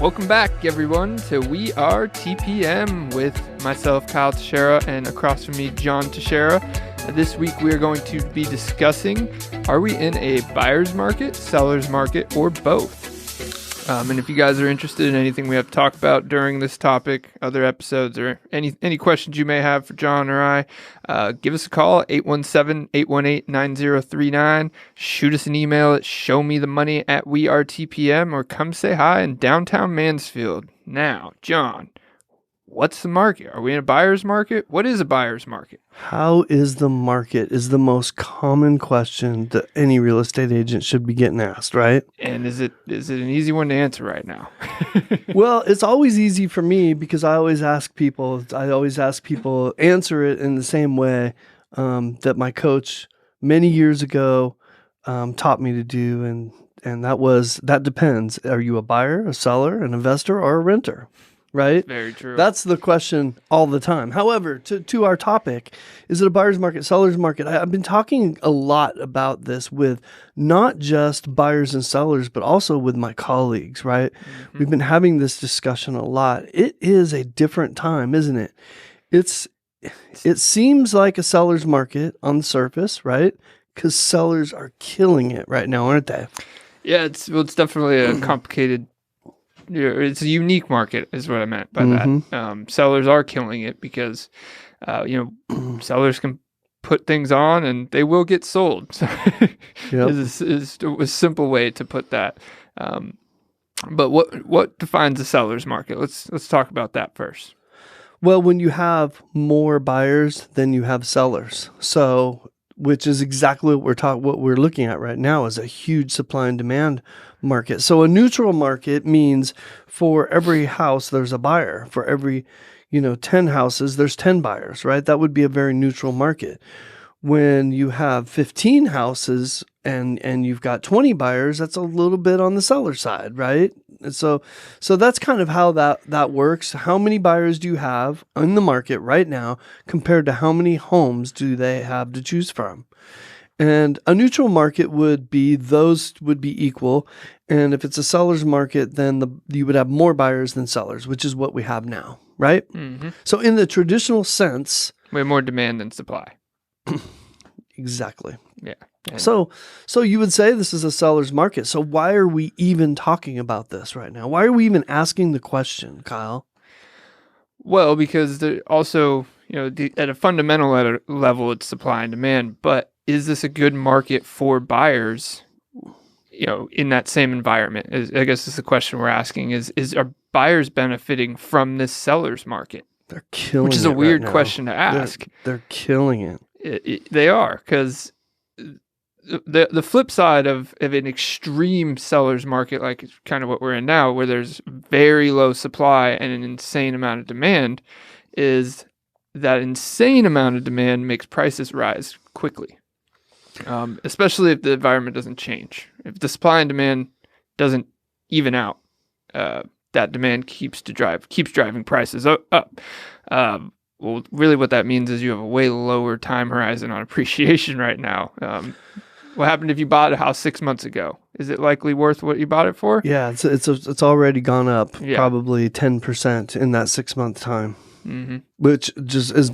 Welcome back, everyone, to We Are TPM with myself, Kyle Teixeira, and across from me, John Teixeira. This week, we are going to be discussing, are we in a buyer's market, seller's market, or both? And if you guys are interested in anything we have to talk about during this topic, other episodes, or any questions you may have for John or I, give us a call at 817-818-9039. Shoot us an email at showmethemoney@wearetpm, or come say hi in downtown Mansfield. Now, John, what's the market? Are we in a buyer's market? What is a buyer's market? How is the market is the most common question that any real estate agent should be getting asked, right? And is it an easy one to answer right now? Well, it's always easy for me because I always ask people answer it in the same way that my coach many years ago taught me to do. And that depends. Are you a buyer, a seller, an investor, or a renter? Right? Very true. That's the question all the time. However, to our topic, is it a buyer's market, seller's market? I've been talking a lot about this with not just buyers and sellers, but also with my colleagues, right? Mm-hmm. We've been having this discussion a lot. It is a different time, isn't it? It seems like a seller's market on the surface, right? Because sellers are killing it right now, aren't they? Yeah, it's definitely a complicated. It's a unique market, is what I meant by that. Sellers are killing it because, sellers can put things on and they will get sold. So is a simple way to put that. But what defines a seller's market? Let's talk about that first. Well, when you have more buyers than you have sellers, which is exactly what we're looking at right now is a huge supply and demand market. So a neutral market means for every house, there's a buyer. For every, 10 houses, there's 10 buyers, right? That would be a very neutral market. When you have 15 houses and you've got 20 buyers, that's a little bit on the seller side, right? And so that's kind of how that works. How many buyers do you have in the market right now compared to how many homes do they have to choose from? And a neutral market those would be equal. And if it's a seller's market, then you would have more buyers than sellers, which is what we have now, right? Mm-hmm. So in the traditional sense, we have more demand than supply. Exactly. Yeah. So you would say this is a seller's market. So why are we even talking about this right now? Why are we even asking the question, Kyle? Well, because also, at a fundamental level, it's supply and demand. But is this a good market for buyers, in that same environment? I guess is the question we're asking. Are buyers benefiting from this seller's market? They're killing it. Which is a weird question to ask. They're killing it. They are, because the flip side of an extreme seller's market, like kind of what we're in now, where there's very low supply and an insane amount of demand, is that insane amount of demand makes prices rise quickly, especially if the environment doesn't change. If the supply and demand doesn't even out, that demand keeps driving prices up. Well, really what that means is you have a way lower time horizon on appreciation right now. What happened if you bought a house 6 months ago? Is it likely worth what you bought it for? Yeah, it's already gone up probably 10% in that 6 month time, which just is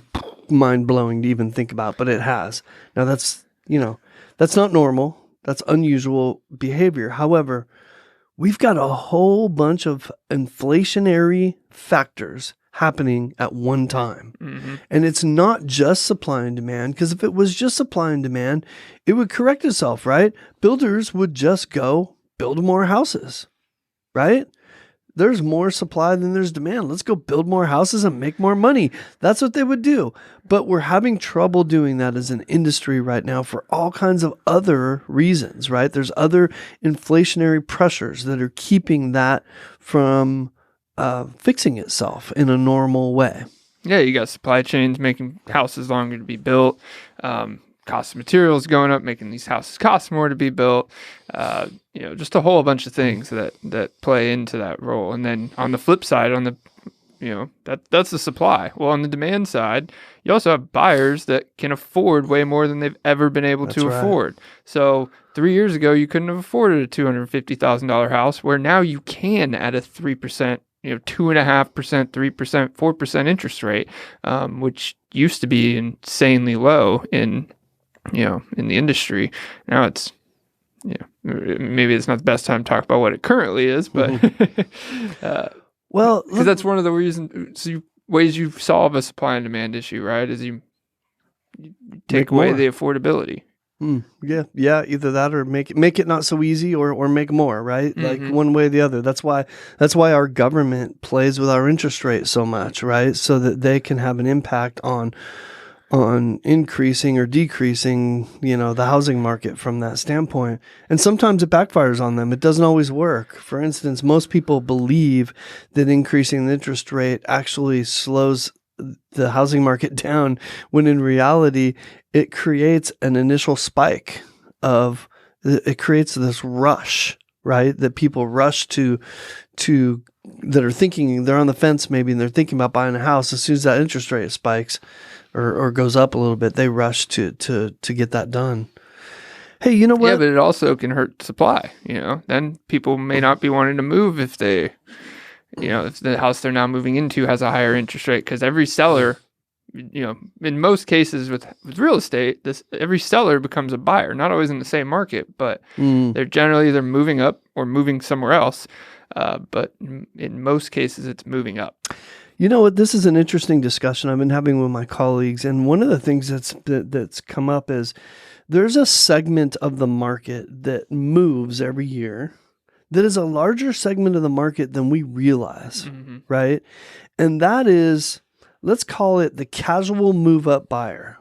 mind-blowing to even think about, but it has. Now that's not normal. That's unusual behavior. However, we've got a whole bunch of inflationary factors happening at one time. Mm-hmm. And it's not just supply and demand, because if it was just supply and demand, it would correct itself, right? Builders would just go build more houses, right? There's more supply than there's demand. Let's go build more houses and make more money. That's what they would do. But we're having trouble doing that as an industry right now for all kinds of other reasons, right? There's other inflationary pressures that are keeping that from fixing itself in a normal way. Yeah, you got supply chains making houses longer to be built. Cost of materials going up, making these houses cost more to be built. Just a whole bunch of things that play into that role. And then on the flip side, on the that's the supply. Well, on the demand side, you also have buyers that can afford way more than they've ever been able to afford. So 3 years ago, you couldn't have afforded a $250,000 house, where now you can at a 3%, 2.5%, 3%, 4% interest rate, which used to be insanely low in the industry. Now it's, maybe it's not the best time to talk about what it currently is, but well, because that's one of the ways you solve a supply and demand issue, right? Is you take away the affordability. Yeah. Either that or make it not so easy, or make more, right? Like one way or the other. That's why our government plays with our interest rate so much, right? So that they can have an impact on increasing or decreasing, the housing market from that standpoint. And sometimes it backfires on them. It doesn't always work. For instance, most people believe that increasing the interest rate actually slows the housing market down, when in reality, it creates an initial spike it creates this rush, right? That people rush to that are thinking, they're on the fence maybe, and they're thinking about buying a house. As soon as that interest rate spikes or goes up a little bit, they rush to get that done. Hey, you know what? Yeah, but it also can hurt supply. Then people may not be wanting to move if they, if the house they're now moving into has a higher interest rate, because every seller, in most cases with real estate, every seller becomes a buyer. Not always in the same market, but they're generally either moving up or moving somewhere else. But in most cases, it's moving up. You know what? This is an interesting discussion I've been having with my colleagues, and one of the things that's come up is there's a segment of the market that moves every year that is a larger segment of the market than we realize, right? And that is, let's call it the casual move-up buyer,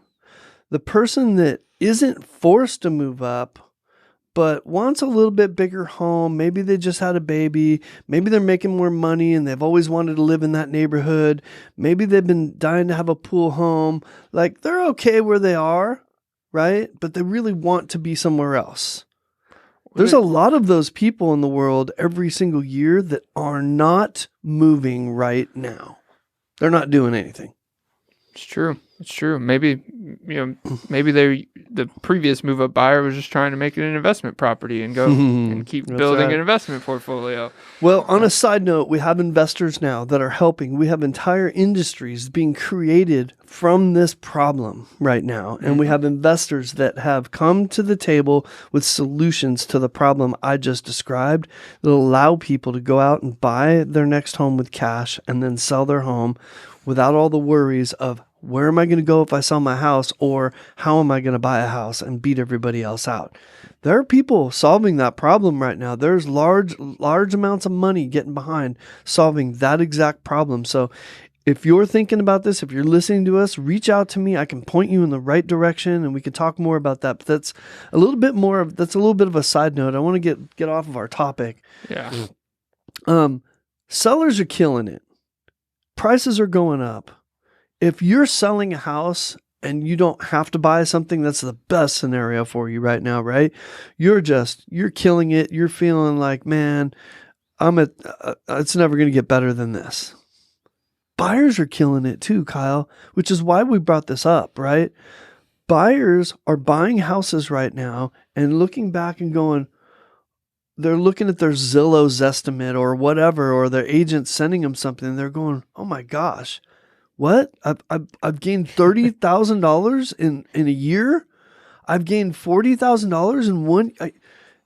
the person that isn't forced to move up, but wants a little bit bigger home. Maybe they just had a baby. Maybe they're making more money and they've always wanted to live in that neighborhood. Maybe they've been dying to have a pool home. Like, they're okay where they are, right? But they really want to be somewhere else. There's a lot of those people in the world every single year that are not moving right now. They're not doing anything. It's true. Maybe, maybe the previous move-up buyer was just trying to make it an investment property and go and keep building an investment portfolio. Well, on a side note, we have investors now that are helping. We have entire industries being created from this problem right now. And we have investors that have come to the table with solutions to the problem I just described that allow people to go out and buy their next home with cash and then sell their home without all the worries of, where am I going to go if I sell my house, or how am I going to buy a house and beat everybody else out? There are people solving that problem right now. There's large amounts of money getting behind solving that exact problem. So if you're thinking about this, if you're listening to us, reach out to me. I can point you in the right direction and we can talk more about that. But that's a little bit of a side note. I want to get off of our topic. Yeah. Sellers are killing it. Prices are going up. If you're selling a house and you don't have to buy something, that's the best scenario for you right now, right? You're killing it. You're feeling like, man, it's never going to get better than this. Buyers are killing it too, Kyle, which is why we brought this up, right? Buyers are buying houses right now and looking back and going, they're looking at their Zillow's estimate or whatever, or their agent sending them something, and they're going, oh my gosh, what? I've gained $30,000 in a year. I've gained $40,000 in one.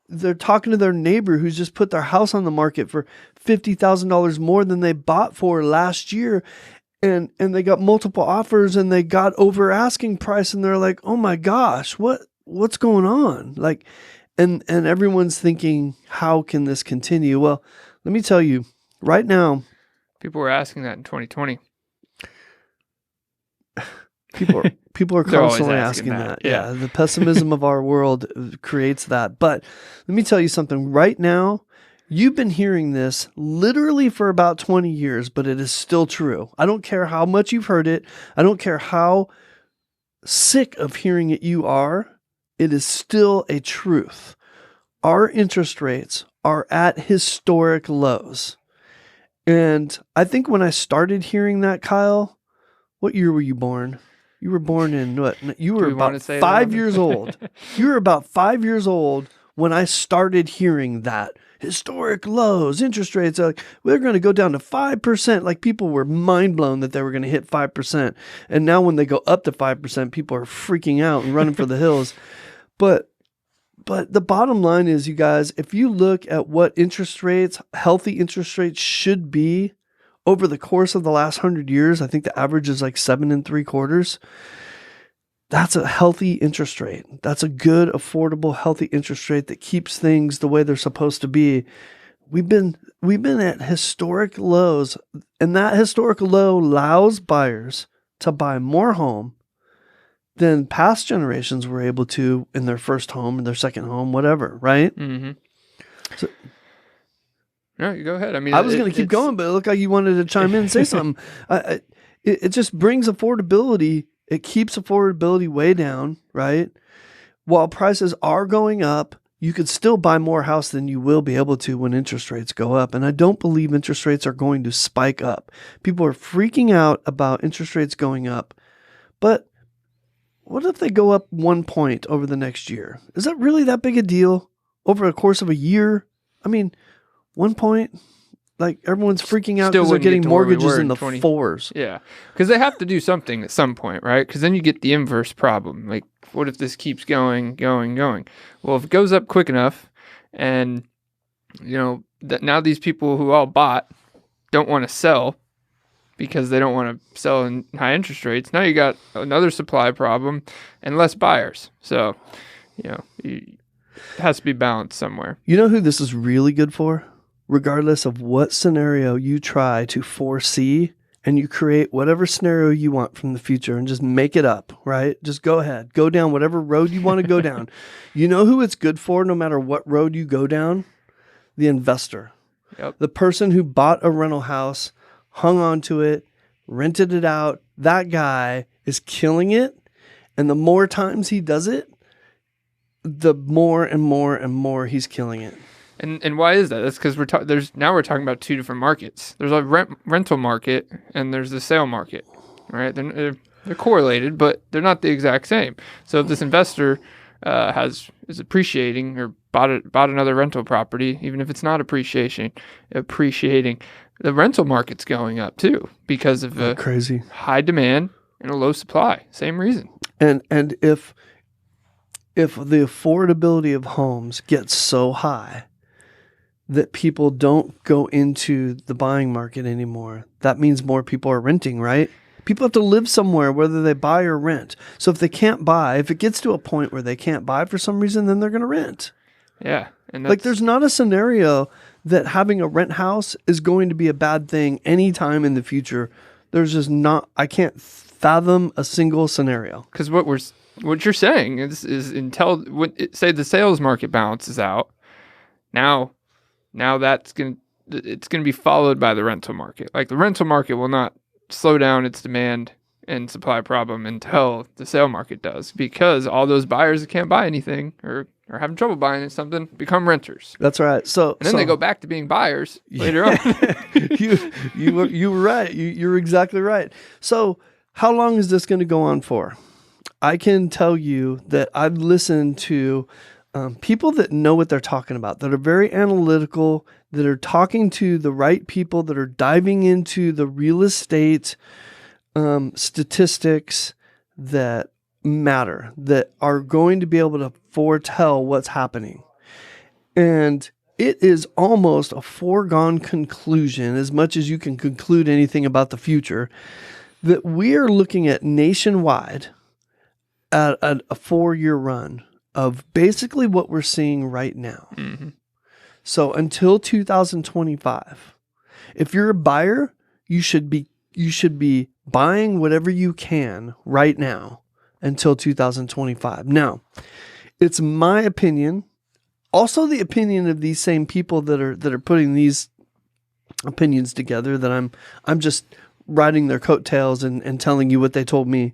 They're talking to their neighbor who's just put their house on the market for $50,000 more than they bought for last year, and they got multiple offers and they got over asking price, and they're like, oh my gosh, what's going on? Like, and everyone's thinking, how can this continue? Well, let me tell you, right now, people were asking that in 2020. People are constantly asking that. Yeah. The pessimism of our world creates that. But let me tell you something. Right now, you've been hearing this literally for about 20 years, but it is still true. I don't care how much you've heard it. I don't care how sick of hearing it you are. It is still a truth. Our interest rates are at historic lows. And I think when I started hearing that, Kyle, what year were you born? You were born in what? You were about 5 years old. You were about 5 years old when I started hearing that. Historic lows, interest rates, like we're going to go down to 5%. Like people were mind blown that they were going to hit 5%. And now when they go up to 5%, people are freaking out and running for the hills. But the bottom line is, you guys, if you look at what interest rates, healthy interest rates should be over the course of the last 100 years, I think the average is like 7.75%. That's a healthy interest rate. That's a good, affordable, healthy interest rate that keeps things the way they're supposed to be. We've been at historic lows, and that historical low allows buyers to buy more home than past generations were able to in their first home, in their second home, whatever, right? Mm-hmm. So, no, you go ahead. I mean, I was going to keep going, but it looked like you wanted to chime in and say something. It just brings affordability. It keeps affordability way down, right? While prices are going up, you could still buy more house than you will be able to when interest rates go up. And I don't believe interest rates are going to spike up. People are freaking out about interest rates going up. But what if they go up 1 point over the next year? Is that really that big a deal over the course of a year? I mean, 1 point, like everyone's freaking out because they're getting mortgages in the 4s. Yeah, because they have to do something at some point, right? Because then you get the inverse problem. Like, what if this keeps going? Well, if it goes up quick enough, and that now these people who all bought don't want to sell because they don't want to sell in high interest rates. Now you got another supply problem and less buyers. So, it has to be balanced somewhere. You know who this is really good for? Regardless of what scenario you try to foresee, and you create whatever scenario you want from the future and just make it up, right? Just go ahead. Go down whatever road you want to go down. You know who it's good for no matter what road you go down? The investor. Yep. The person who bought a rental house, hung on to it, rented it out. That guy is killing it. And the more times he does it, the more and more and more he's killing it. And why is that? That's because we're talking about two different markets. There's a rental market and there's the sale market, right? They're correlated, but they're not the exact same. So if this investor is appreciating or bought another rental property, even if it's not appreciating, the rental market's going up too because of a crazy high demand and a low supply. Same reason. And if the affordability of homes gets so high that people don't go into the buying market anymore, that means more people are renting, right? People have to live somewhere, whether they buy or rent. So if they can't buy, if it gets to a point where they can't buy for some reason, then they're going to rent. Yeah. And like there's not a scenario that having a rent house is going to be a bad thing anytime in the future. There's just not, I can't fathom a single scenario. Because what you're saying is say the sales market balances out, now it's going to be followed by the rental market. Like the rental market will not slow down its demand and supply problem until the sale market does, because all those buyers that can't buy anything or are having trouble buying something become renters. That's right. So and then they go back to being buyers later on. You were right. You're exactly right. So how long is this going to go on for? I can tell you that I've listened to people that know what they're talking about, that are very analytical, that are talking to the right people, that are diving into the real estate statistics that matter, that are going to be able to foretell what's happening. And it is almost a foregone conclusion, as much as you can conclude anything about the future, that we are looking at nationwide at a 4-year run of basically what we're seeing right now. Mm-hmm. So until 2025, if you're a buyer, you should be buying whatever you can right now until 2025. Now, it's my opinion, also the opinion of these same people that are putting these opinions together, that I'm just riding their coattails and telling you what they told me.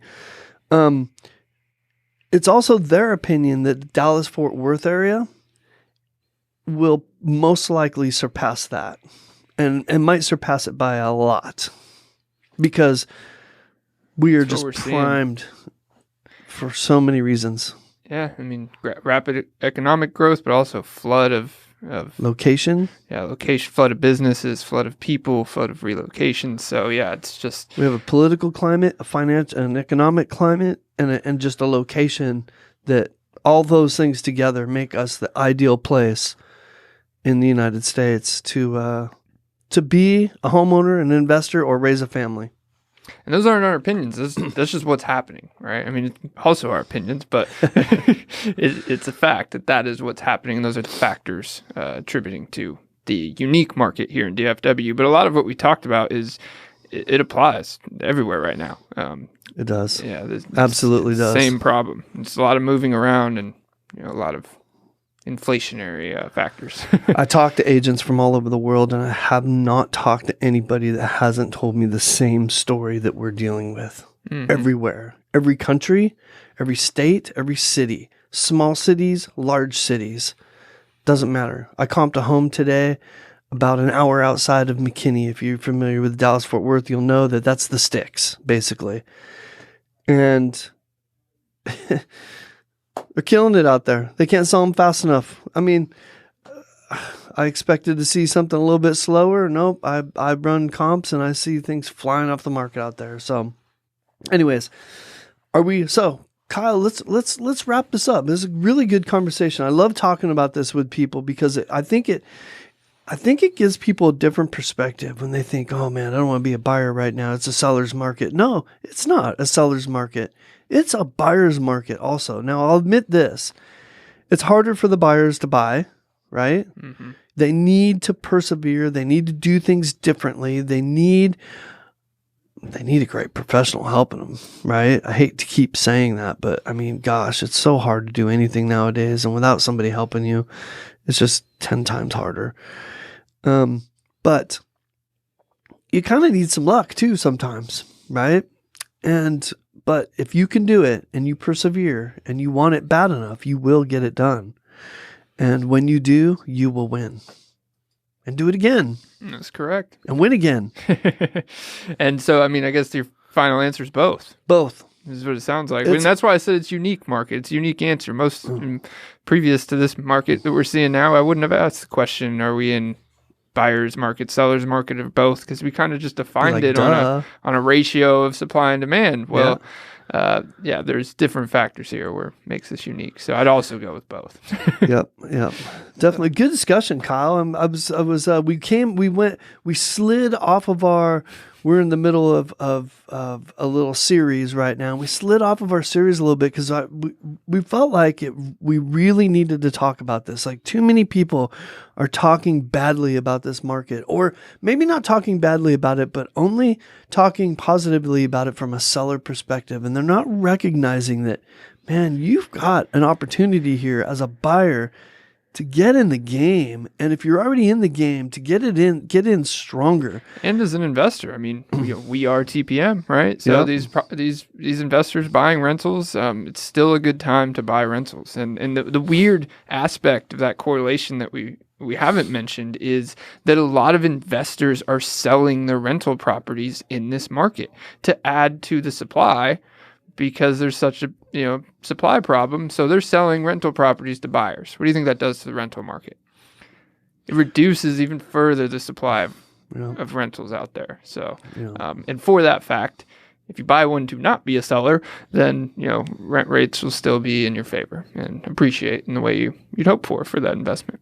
It's also their opinion that the Dallas-Fort Worth area will most likely surpass that. and might surpass it by a lot, because we are just primed for so many reasons. Yeah, I mean, rapid economic growth, but also flood of location. Yeah, location, flood of businesses, flood of people, flood of relocations. So yeah, it's just we have a political climate, a financial, an economic climate, and just a location that all those things together make us the ideal place in the United States to be a homeowner, an investor, or raise a family. And those aren't our opinions. That's just what's happening, right? I mean, it's also our opinions, but it's a fact that is what's happening. And those are the factors attributing to the unique market here in DFW. But a lot of what we talked about it applies everywhere right now. It does. Yeah, absolutely does. Same problem. It's a lot of moving around and a lot of inflationary factors. I talk to agents from all over the world, and I have not talked to anybody that hasn't told me the same story that we're dealing with. Mm-hmm. Everywhere, every country, every state, every city, small cities, large cities, doesn't matter. I comped a home today about an hour outside of McKinney. If you're familiar with Dallas-Fort Worth, you'll know that that's the sticks, basically. And they're killing it out there. They can't sell them fast enough. I mean, I expected to see something a little bit slower. Nope. I run comps and I see things flying off the market out there. So anyways, Kyle, let's wrap this up. This is a really good conversation. I love talking about this with people because I think it gives people a different perspective when they think, oh man, I don't want to be a buyer right now. It's a seller's market. No, it's not a seller's market. It's a buyer's market also. Now, I'll admit this. It's harder for the buyers to buy, right? Mm-hmm. They need to persevere. They need to do things differently. They need a great professional helping them, right? I hate to keep saying that, but I mean, gosh, it's so hard to do anything nowadays. And without somebody helping you, it's just 10 times harder. But you kind of need some luck too sometimes, right? But if you can do it and you persevere and you want it bad enough, you will get it done. And when you do, you will win. And do it again. That's correct. And win again. And so, I mean, I guess your final answer is both. Both. This is what it sounds like. And that's why I said it's unique market. It's a unique answer. Previous to this market that we're seeing now, I wouldn't have asked the question, are we in buyer's market, seller's market, or both? Because we kind of just defined it on a ratio of supply and demand. Well, yeah, there's different factors here where it makes this unique. So I'd also go with both. Yep. Definitely good discussion, Kyle. We slid off of we're in the middle of a little series right now. We slid off of our series a little bit because we felt like we really needed to talk about this. Like, too many people are talking badly about this market, or maybe not talking badly about it, but only talking positively about it from a seller perspective. And they're not recognizing that, man, you've got an opportunity here as a buyer to get in the game, and if you're already in the game, to get in stronger. And as an investor, I mean, we are TPM, right? So these investors buying rentals, it's still a good time to buy rentals. And the weird aspect of that correlation that we haven't mentioned is that a lot of investors are selling their rental properties in this market to add to the supply, because there's such a supply problem. So they're selling rental properties to buyers. What do you think that does to the rental market? It reduces even further the supply of rentals out there. So, and for that fact, if you buy one to not be a seller, then rent rates will still be in your favor and appreciate in the way you'd hope for that investment.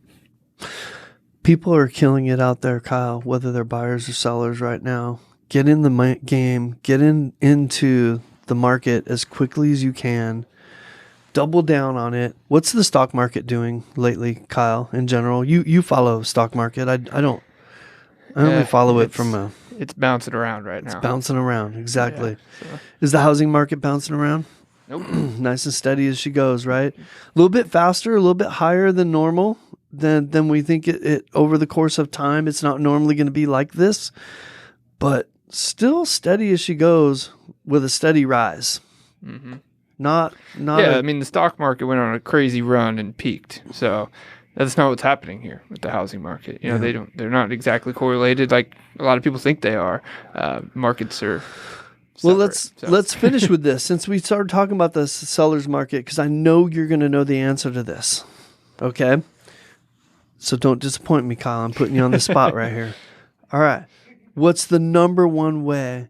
People are killing it out there, Kyle, whether they're buyers or sellers right now. Get in the game. Get into the market as quickly as you can. Double down on it. What's the stock market doing lately, Kyle, in general? You follow stock market. I don't only follow it from it's bouncing around right now. It's bouncing around, exactly. Yeah, so. Is the housing market bouncing around? Nope. Nice and steady as she goes, right? A little bit faster, a little bit higher than normal than we think it over the course of time. It's not normally going to be like this, but still steady as she goes with a steady rise. Mm-hmm. Not. Yeah, I mean, the stock market went on a crazy run and peaked. So That's not what's happening here with the housing market. You know, they're not exactly correlated like a lot of people think they are. Markets are separate. Well, let's finish with this since we started talking about the seller's market, because I know you're going to know the answer to this. Okay? So don't disappoint me, Kyle. I'm putting you on the spot right here. All right. What's the number one way,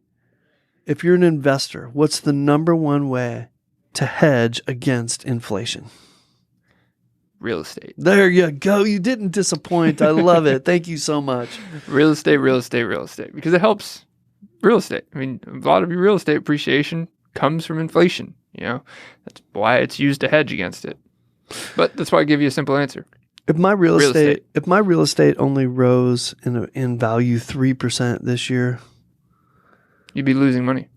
if you're an investor, what's the number one way to hedge against inflation? Real estate. There you go. You didn't disappoint. I love it. Thank you so much. Real estate, because it helps real estate. I mean, a lot of your real estate appreciation comes from inflation. You know, that's why it's used to hedge against it. But that's why I give you a simple answer. If my real estate only rose in value 3% this year, you'd be losing money.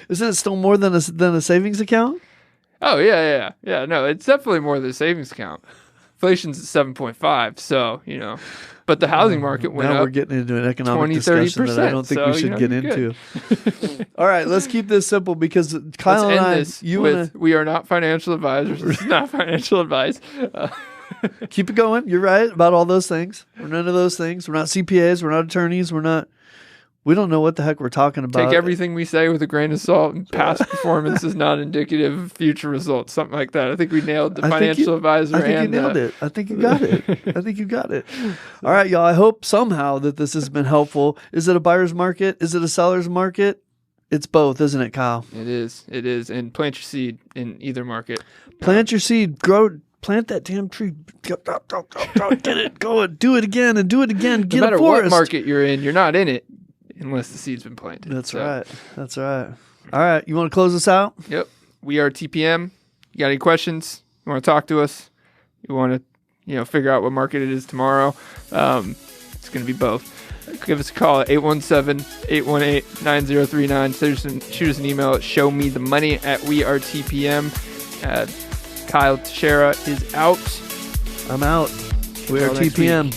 Isn't it still more than a savings account? Oh, yeah. No, it's definitely more than a savings account. Inflation's at 7.5, so, you know. But the housing market went up. Now we're getting into an economic discussion that I don't think we should get into. All right, let's keep this simple because Kyle and I, we are not financial advisors. This is not financial advice. Keep it going. You're right about all those things. We're none of those things. We're not CPAs. We're not attorneys. We don't know what the heck we're talking about. Take everything we say with a grain of salt, and past performance is not indicative of future results. Something like that. I think we nailed the financial advisor. I think you nailed it. I think you got it. All right, y'all. I hope somehow that this has been helpful. Is it a buyer's market? Is it a seller's market? It's both, isn't it, Kyle? It is. And plant your seed in either market. Plant your seed. Plant that damn tree. Get it going. Do it again and do it again. Get no matter a forest. what market you're in, you're not in it unless the seed's been planted. That's right. All right. You want to close us out? Yep. We are TPM. You got any questions? You want to talk to us? You want to, figure out what market it is tomorrow? It's going to be both. Give us a call at 817-818-9039. Shoot us an email at showmethemoney@wearetpm. Kyle Teixeira is out. I'm out. We are TPM.